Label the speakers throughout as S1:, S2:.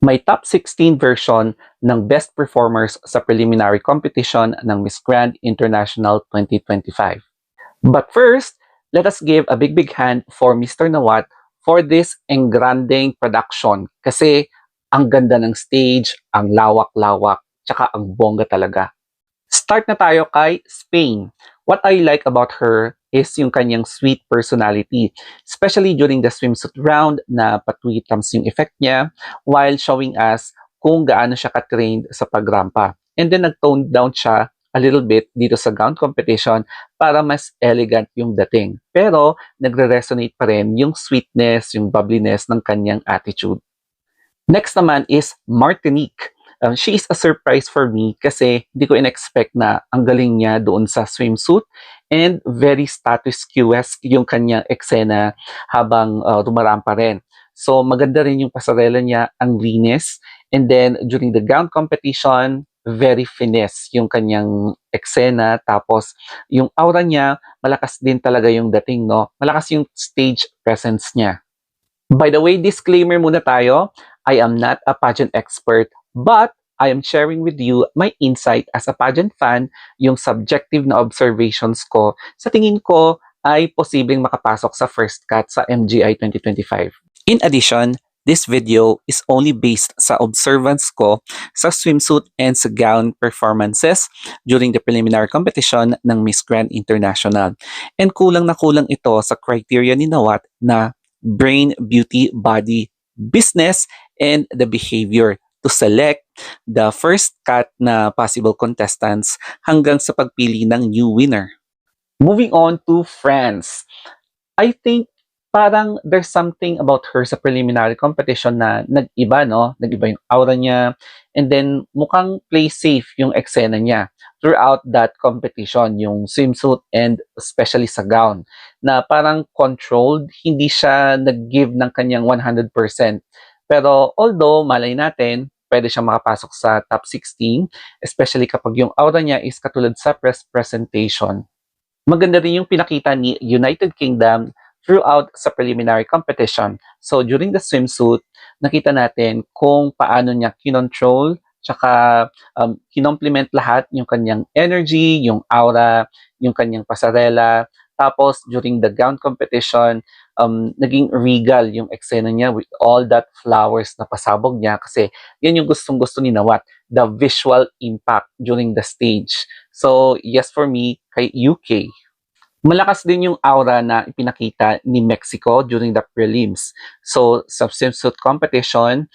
S1: May top 16 version ng best performers sa preliminary competition ng Miss Grand International 2025. But first, let us give a big hand for Mr. Nawat for this engranding production kasi ang ganda ng stage, ang lawak-lawak, tsaka ang bongga talaga. Start na tayo kay Spain. What I like about her is yung kanyang sweet personality, especially during the swimsuit round na patwitams yung effect niya while showing us kung gaano siya ka-trained sa pagrampa. And then nag-tone down siya a little bit dito sa gown competition para mas elegant yung dating. Pero nagre-resonate pa rin yung sweetness, yung bubbliness ng kanyang attitude. Next naman is Martinique. She is a surprise for me kasi hindi ko in-expect na ang galing niya doon sa swimsuit and very status quo-esque yung kanyang eksena habang rumarampa rin. So maganda rin yung pasarela niya, ang linis. And then during the gown competition, very finesse yung kanyang eksena. Tapos yung aura niya, malakas din talaga yung dating, no? Malakas yung stage presence niya. By the way, disclaimer muna tayo. I am not a pageant expert, but I am sharing with you my insight as a pageant fan, yung subjective na observations ko. Sa tingin ko ay posibleng makapasok sa first cut sa MGI 2025. In addition, this video is only based sa observance ko sa swimsuit and sa gown performances during the preliminary competition ng Miss Grand International. And kulang na kulang ito sa criteria ni Nawat na brain, beauty, body, business, and the behavior to select the first cut na possible contestants hanggang sa pagpili ng new winner. Moving on to France. I think parang there's something about her sa preliminary competition na nag-iba, no? Nag-iba yung aura niya. And then, mukhang play safe yung eksena niya throughout that competition, yung swimsuit and especially sa gown, na parang controlled, hindi siya nag-give ng kanyang 100%. Pero although, malay natin, pwede siyang makapasok sa top 16, especially kapag yung aura niya is katulad sa press presentation. Maganda rin yung pinakita ni United Kingdom throughout sa preliminary competition. So during the swimsuit, nakita natin kung paano niya kinontrol, tsaka kinomplement lahat yung kanyang energy, yung aura, yung kanyang pasarela. Tapos during the gown competition, naging regal yung eksena niya with all that flowers na pasabog niya kasi yan yung gustong-gusto ni Nawat, the visual impact during the stage. So yes for me, kay UK. Malakas din yung aura na ipinakita ni Mexico during the prelims. So, sa swimsuit competition,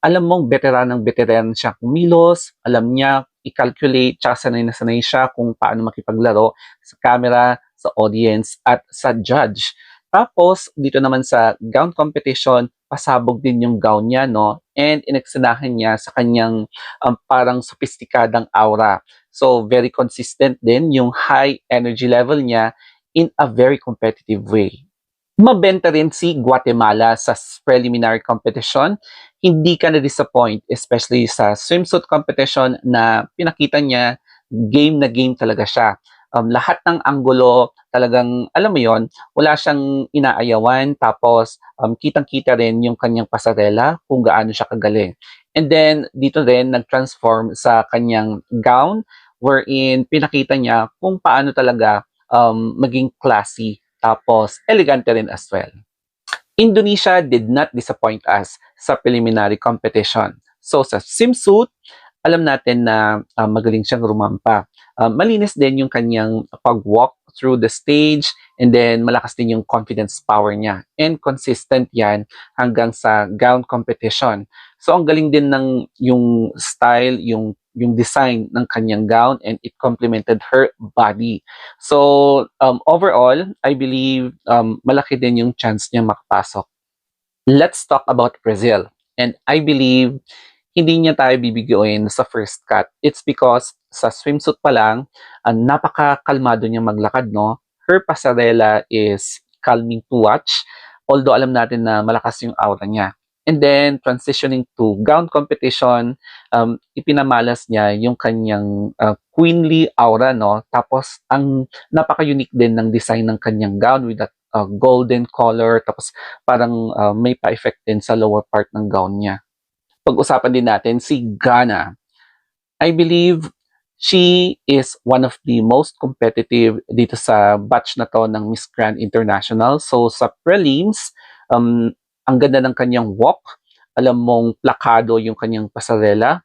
S1: alam mong veteran siya kumilos, alam niya i-calculate, tsaka sanay na sanay siya kung paano makipaglaro sa camera, sa audience, at sa judge. Tapos, dito naman sa gown competition, pasabog din yung gown niya, no? And ineksanahan niya sa kanyang parang sophisticadang aura. So, very consistent din yung high energy level niya in a very competitive way. Mabenta rin si Guatemala sa preliminary competition. Hindi ka na-disappoint, especially sa swimsuit competition na pinakita niya, game na game talaga siya. Lahat ng anggulo, talagang, alam mo yon, wala siyang inaayawan. Tapos, kitang-kita rin yung kanyang pasarela, kung gaano siya kagaling. And then, dito rin, nag-transform sa kanyang gown, wherein pinakita niya kung paano talaga maging classy, tapos elegante rin as well. Indonesia did not disappoint us sa preliminary competition. So sa swimsuit, alam natin na magaling siyang rumampa. Malinis din yung kanyang pag-walk through the stage, and then malakas din yung confidence power niya. And consistent yan hanggang sa gown competition. So ang galing din ng yung style, yung design ng kanyang gown, and it complemented her body. So overall, I believe malaki din yung chance niya makapasok. Let's talk about Brazil. And I believe hindi niya tayo bibigyan sa first cut. It's because sa swimsuit pa lang, napakakalmado niya maglakad, no? Her pasarela is calming to watch, although alam natin na malakas yung aura niya. And then, transitioning to gown competition, ipinamalas niya yung kanyang queenly aura, no? Tapos, ang napaka-unique din ng design ng kanyang gown with that golden color, tapos parang may pa-effect din sa lower part ng gown niya. pag-usapan din natin si Ghana. I believe she is one of the most competitive dito sa batch na to ng Miss Grand International. So sa prelims, ang ganda ng kanyang walk. Alam mong plakado yung kanyang pasarela.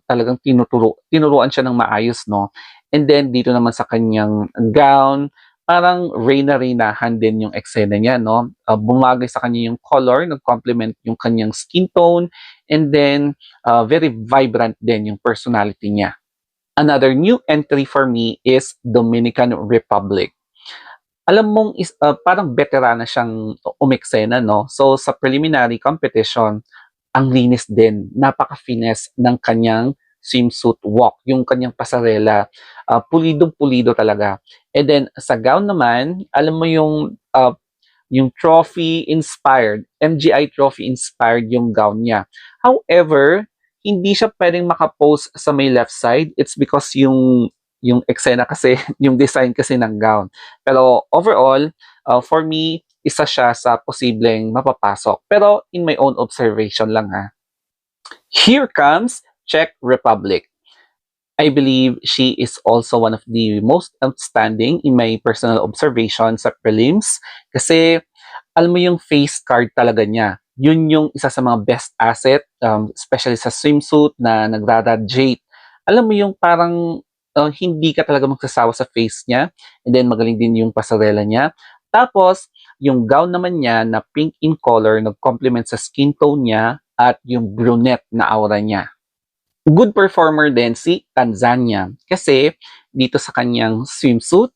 S1: Talagang tinuruan siya ng maayos, no? And then dito naman sa kanyang gown, parang reyna-reynahan din yung eksena niya, no? Bumagay sa kanya yung color, nag-complement yung kanyang skin tone, and then very vibrant din yung personality niya. Another new entry for me is Dominican Republic. Alam mong parang veterana siyang umeksena, no? So sa preliminary competition, ang linis din, napaka-finesse ng kanyang swimsuit walk, yung kanyang pasarela, pulidong-pulido talaga. And then sa gown naman, alam mo yung trophy inspired, MGI trophy inspired yung gown niya. However, hindi siya pwedeng makapose sa may left side. It's because yung eksena kasi, yung design kasi ng gown. Pero overall, for me, isa siya sa posibleng mapapasok. Pero in my own observation lang ha. Here comes Czech Republic. I believe she is also one of the most outstanding in my personal observation sa prelims kasi alam mo yung face card talaga niya. Yun yung isa sa mga best asset, especially sa swimsuit na nagraradiate. Alam mo yung parang hindi ka talaga magsasawa sa face niya, and then magaling din yung pasarela niya. Tapos, yung gown naman niya na pink in color, nag-complement sa skin tone niya at yung brunette na aura niya. Good performer din si Tanzania kasi dito sa kanyang swimsuit,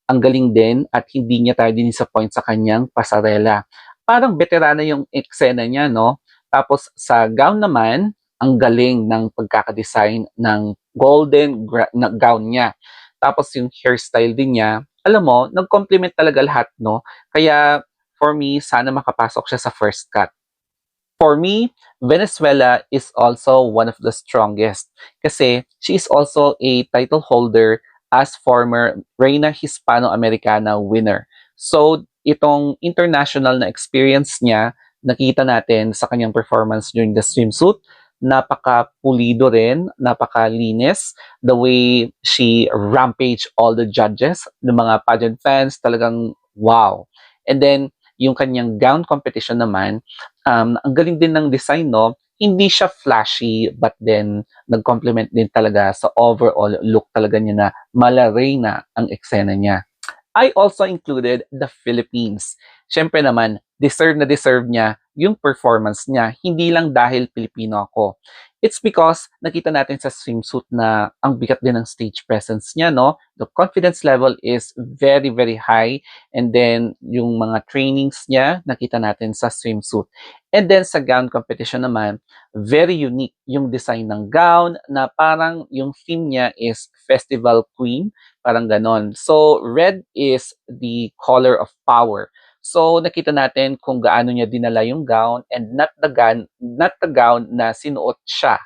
S1: ang galing din at hindi niya tayo din-disappoint sa kanyang pasarela. Parang veterana yung eksena niya, no? Tapos sa gown naman, ang galing ng pagkakadesign ng na gown niya. Tapos yung hairstyle din niya, alam mo, nag-complement talaga lahat, no? Kaya for me, sana makapasok siya sa first cut. For me, Venezuela is also one of the strongest kasi she is also a title holder as former Reina Hispano-Americana winner. So, itong international na experience niya, nakita natin sa kanyang performance during the swimsuit, napaka-pulido rin, napaka-linis, the way she rampage all the judges, ng mga pageant fans, talagang wow. And then, yung kanyang gown competition naman, ang galing din ng design, no? Hindi siya flashy, but then nag-complement din talaga sa overall look talaga niya na malaray na ang eksena niya. I also included the Philippines. Siyempre naman, deserve na deserve niya yung performance niya, hindi lang dahil Pilipino ako. It's because nakita natin sa swimsuit na ang bigat din ng stage presence niya, no? The confidence level is very, very high. And then, yung mga trainings niya, nakita natin sa swimsuit. And then, sa gown competition naman, very unique yung design ng gown na parang yung theme niya is Festival Queen, parang ganon. So, red is the color of power. So, nakita natin kung gaano niya dinala yung gown and not the gown na sinuot siya.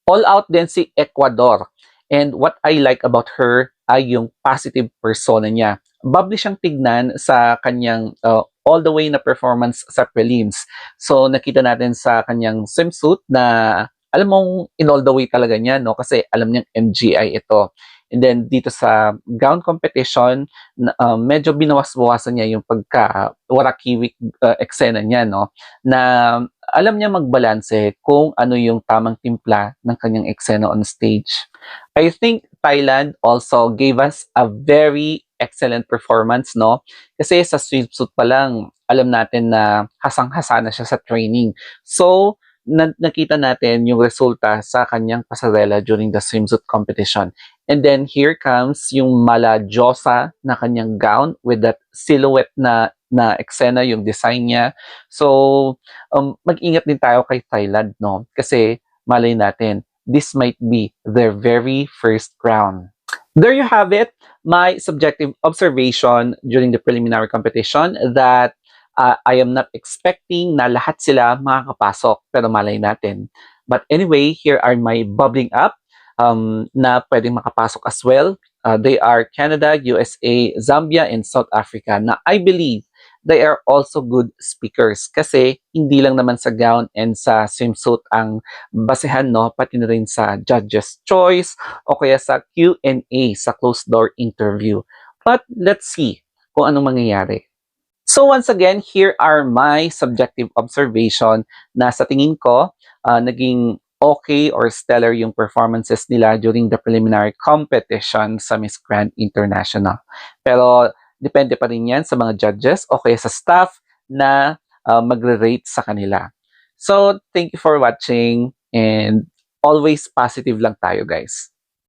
S1: All out din si Ecuador. And what I like about her ay yung positive persona niya. Bubbly siyang tignan sa kanyang all the way na performance sa prelims. So, nakita natin sa kanyang swimsuit na alam mong in all the way talaga niya, no? Kasi alam niyang MGI ito. And then dito sa gown competition, medyo binawas-bawasan niya yung pagka-warakiwik eksena niya, no? Na alam niya magbalanse kung ano yung tamang timpla ng kanyang eksena on stage. I think Thailand also gave us a very excellent performance, no? Kasi sa swimsuit pa lang, alam natin na hasang-hasa na siya sa training. So, nakita natin yung resulta sa kanyang pasarela during the swimsuit competition. And then here comes yung mala Diyosa na kanyang gown with that silhouette na eksena, yung design niya. So, mag-ingat din tayo kay Thailand, no? Kasi malay natin, this might be their very first crown. There you have it, my subjective observation during the preliminary competition that I am not expecting na lahat sila makakapasok, pero malay natin. But anyway, here are my bubbling up na pwedeng makapasok as well. They are Canada, USA, Zambia, and South Africa na I believe they are also good speakers kasi hindi lang naman sa gown and sa swimsuit ang basehan, no, pati na rin sa judge's choice o kaya sa Q&A sa closed door interview. But let's see kung anong mangyayari. So once again, here are my subjective observation na sa tingin ko, naging okay or stellar yung performances nila during the preliminary competition sa Miss Grand International. Pero depende pa rin yan sa mga judges o kaya sa staff na magre-rate sa kanila. So thank you for watching and always positive lang tayo, guys.